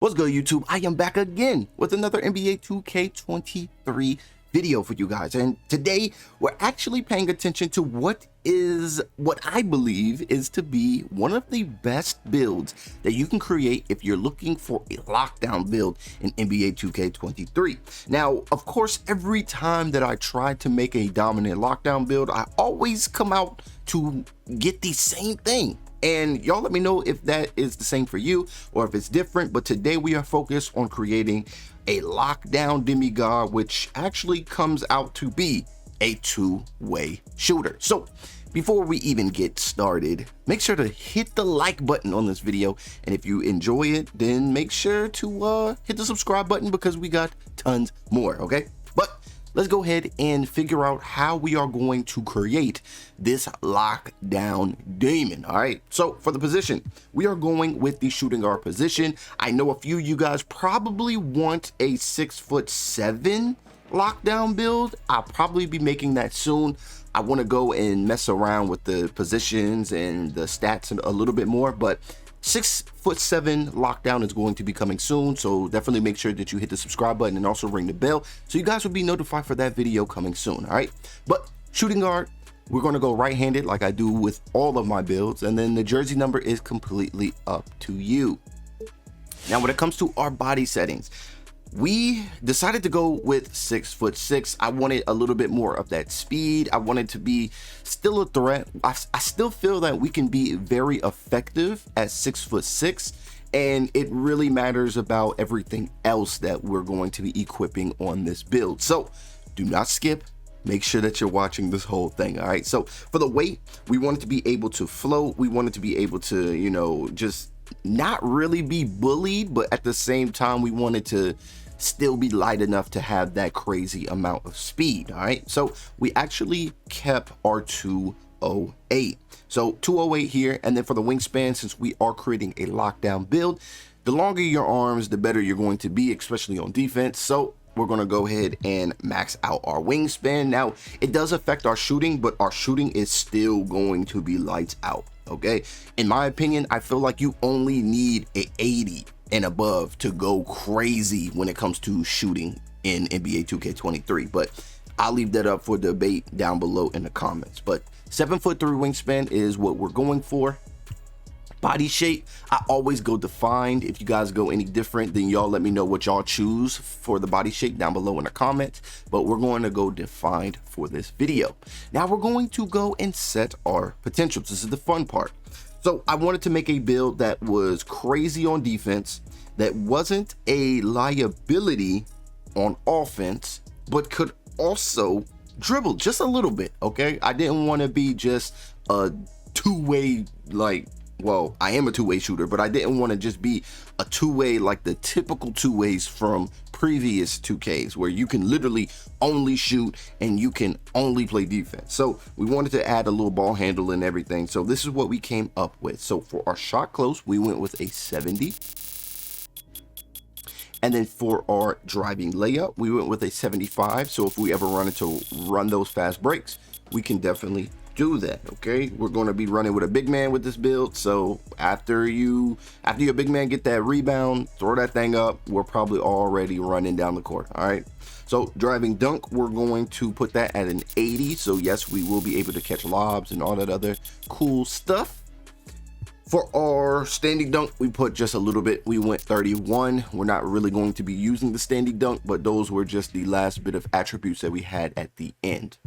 What's good, YouTube? I am back again with another NBA 2K23 video for you guys, and today we're actually paying attention to what I believe is to be one of the best builds that you can create if you're looking for a lockdown build in NBA 2K23. Now, of course, every time that I try to make a dominant lockdown build, I always come out to get the same thing. And y'all let me know if that is the same for you or if it's different. But today we are focused on creating a lockdown demigod, which actually comes out to be a two-way shooter. So before we even get started, make sure to hit the like button on this video. And if you enjoy it, then make sure to hit the subscribe button because we got tons more, okay? But let's go ahead and figure out how we are going to create this lockdown demon. All right, so for the position, we are going with the shooting guard position. I know a few of you guys probably want a 6'7" lockdown build. I'll probably be making that soon. I want to go and mess around with the positions and the stats a little bit more, but 6'7" lockdown is going to be coming soon, so definitely make sure that you hit the subscribe button and also ring the bell so you guys will be notified for that video coming soon. All right, but shooting guard, we're going to go right-handed like I do with all of my builds, and then the jersey number is completely up to you. Now when it comes to our body settings, we decided to go with 6'6". I wanted a little bit more of that speed. I wanted to be still a threat. I still feel that we can be very effective at 6'6", and it really matters about everything else that we're going to be equipping on this build. So do not skip. Make sure that you're watching this whole thing. All right, so for the weight, we wanted to be able to float. We wanted to be able to, you know, just not really be bullied, but at the same time we wanted to still be light enough to have that crazy amount of speed. All right, so we actually kept our 208, so 208 here. And then for the wingspan, since we are creating a lockdown build, the longer your arms, the better you're going to be, especially on defense. So we're going to go ahead and max out our wingspan. Now it does affect our shooting, but our shooting is still going to be lights out. Okay, in my opinion, I feel like you only need a 80 and above to go crazy when it comes to shooting in NBA 2K23, but I'll leave that up for debate down below in the comments. But 7'3" wingspan is what we're going for. Body shape, I always go defined. If you guys go any different, then y'all let me know what y'all choose for the body shape down below in the comments, but we're going to go defined for this video. Now we're going to go and set our potentials. This is the fun part. So I wanted to make a build that was crazy on defense, that wasn't a liability on offense, but could also dribble just a little bit, okay? I didn't want to be just a two-way, like, well, I am a two-way shooter, but I didn't want to just be a two-way like the typical two-ways from previous 2Ks where you can literally only shoot and you can only play defense. So we wanted to add a little ball handle and everything. So this is what we came up with. So for our shot close, we went with a 70. And then for our driving layup, we went with a 75. So if we ever run those fast breaks, we can definitely do that. Okay, we're going to be running with a big man with this build, so after your big man get that rebound, throw that thing up, we're probably already running down the court. All right, so driving dunk, we're going to put that at an 80. So yes, we will be able to catch lobs and all that other cool stuff. For our standing dunk, we put just a little bit. We went 31. We're not really going to be using the standing dunk, but those were just the last bit of attributes that we had at the end.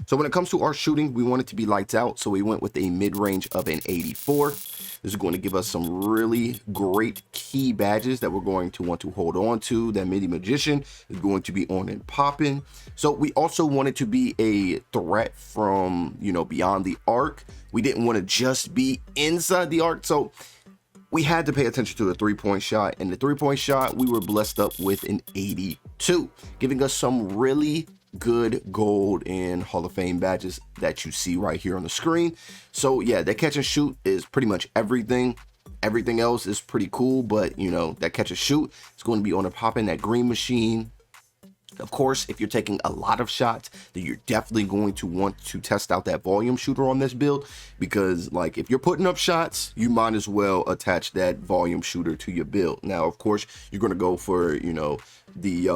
So when it comes to our shooting, we want it to be lights out. So we went with a mid-range of an 84. This is going to give us some really great key badges that we're going to want to hold on to. That midi magician is going to be on and popping. So we also wanted to be a threat from, you know, beyond the arc. We didn't want to just be inside the arc. So we had to pay attention to the three-point shot. And the three-point shot, we were blessed up with an 82, giving us some really good gold and Hall of Fame badges that you see right here on the screen. So yeah, that catch and shoot is pretty much everything. Everything else is pretty cool, but you know, that catch and shoot is going to be on a popping. That green machine, Of course, if you're taking a lot of shots, then you're definitely going to want to test out that volume shooter on this build, because like if you're putting up shots, you might as well attach that volume shooter to your build. Now, of course, you're going to go for, you know, the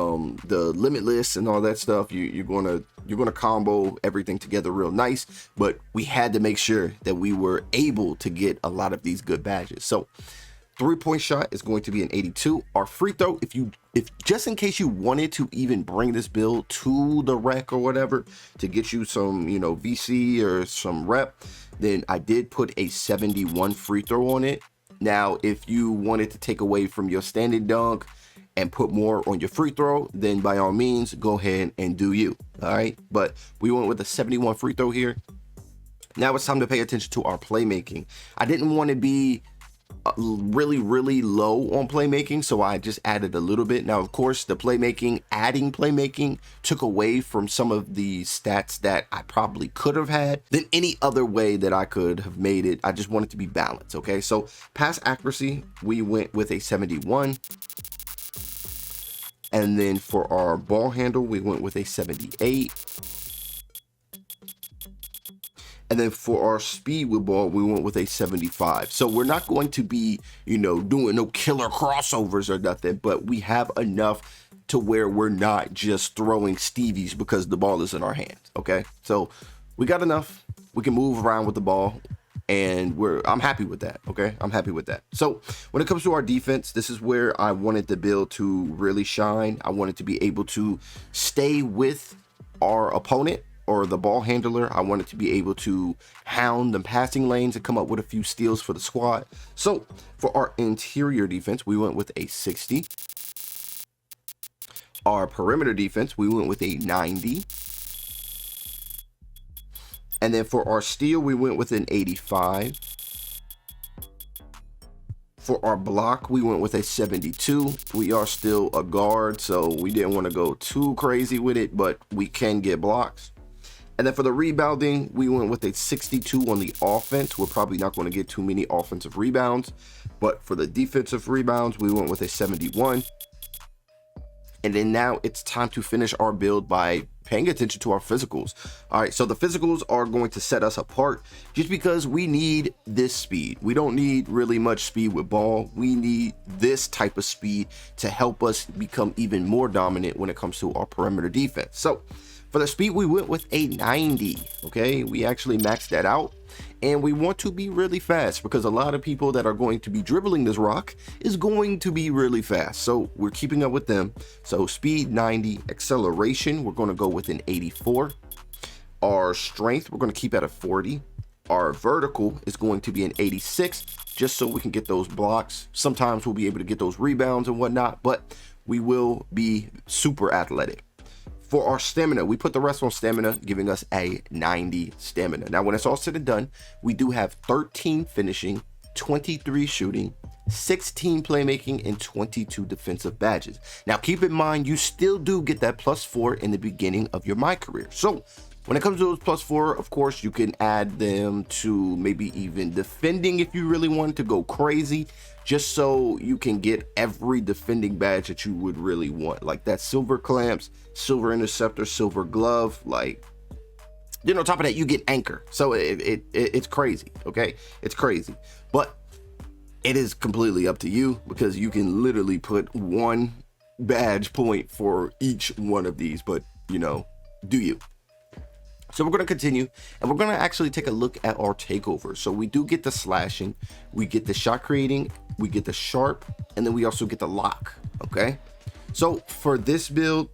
limitless and all that stuff. You're going to combo everything together real nice, but we had to make sure that we were able to get a lot of these good badges. So 3-point shot is going to be an 82. Our free throw, if just in case you wanted to even bring this build to the rec or whatever to get you some, you know, VC or some rep, then I did put a 71 free throw on it. Now, if you wanted to take away from your standing dunk and put more on your free throw, then by all means, go ahead and do you. All right. But we went with a 71 free throw here. Now it's time to pay attention to our playmaking. I didn't want to be really low on playmaking, so I just added a little bit. Now, of course, the adding playmaking took away from some of the stats that I probably could have had than any other way that I could have made it. I just wanted to be balanced. Okay, so pass accuracy, we went with a 71. And then for our ball handle, we went with a 78. And then for our speed with ball, we went with a 75. So we're not going to be, you know, doing no killer crossovers or nothing, but we have enough to where we're not just throwing Stevies because the ball is in our hands. Okay, so we got enough. We can move around with the ball, and I'm happy with that. Okay, I'm happy with that. So when it comes to our defense, this is where I wanted the build to really shine. I wanted to be able to stay with our opponent or the ball handler. I wanted to be able to hound the passing lanes and come up with a few steals for the squad. So for our interior defense, we went with a 60. Our perimeter defense, we went with a 90. And then for our steal, we went with an 85. For our block, we went with a 72. We are still a guard, so we didn't want to go too crazy with it, but we can get blocks. And then for the rebounding, we went with a 62 on the offense. We're probably not going to get too many offensive rebounds, but for the defensive rebounds, we went with a 71. And then now it's time to finish our build by paying attention to our physicals. All right, so the physicals are going to set us apart just because we need this speed. We don't need really much speed with ball. We need this type of speed to help us become even more dominant when it comes to our perimeter defense. So for the speed, we went with a 90. Okay, we actually maxed that out, and we want to be really fast because a lot of people that are going to be dribbling this rock is going to be really fast. So we're keeping up with them. So speed 90, acceleration, we're going to go with an 84. Our strength, we're going to keep at a 40. Our vertical is going to be an 86, just so we can get those blocks. Sometimes we'll be able to get those rebounds and whatnot, but we will be super athletic. For our stamina, we put the rest on stamina, giving us a 90 stamina. Now, when it's all said and done, we do have 13 finishing, 23 shooting, 16 playmaking, and 22 defensive badges. Now, keep in mind, you still do get that +4 in the beginning of your My Career. So when it comes to those +4, of course, you can add them to maybe even defending if you really wanted to go crazy, just so you can get every defending badge that you would really want, like that silver clamps, silver interceptor, silver glove. Like, you know, on top of that, you get anchor. So it's crazy. Okay, it's crazy, but it is completely up to you because you can literally put one badge point for each one of these. But you know, do you? So we're going to continue, and we're going to actually take a look at our takeover. So we do get the slashing, we get the shot creating, we get the sharp, and then we also get the lock. Okay, so for this build,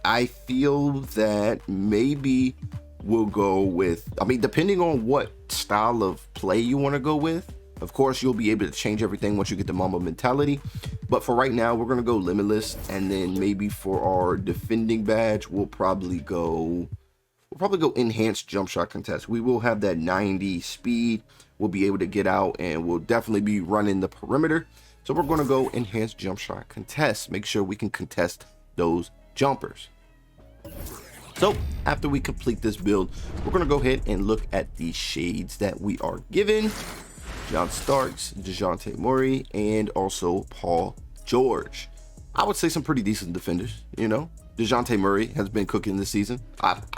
I feel that maybe we'll go with, I mean, depending on what style of play you want to go with. Of course, you'll be able to change everything once you get the Mamba mentality, but for right now, we're going to go limitless, and then maybe for our defending badge, we'll probably go enhanced jump shot contest. We will have that 90 speed. We'll be able to get out, and we'll definitely be running the perimeter. So we're going to go enhanced jump shot contest. Make sure we can contest those jumpers. So after we complete this build, we're going to go ahead and look at the shades that we are given. John Starks, DeJounte Murray, and also Paul George. I would say some pretty decent defenders, you know. DeJounte Murray has been cooking this season.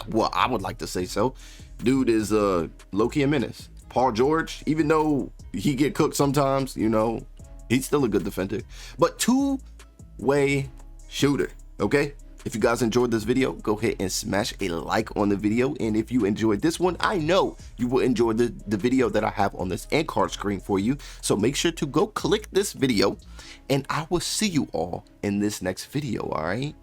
Well, I would like to say so. Dude is low-key a menace. Paul George, even though he get cooked sometimes, you know, he's still a good defender. But two-way shooter, okay? If you guys enjoyed this video, go ahead and smash a like on the video. And if you enjoyed this one, I know you will enjoy the video that I have on this end card screen for you. So make sure to go click this video, and I will see you all in this next video, all right?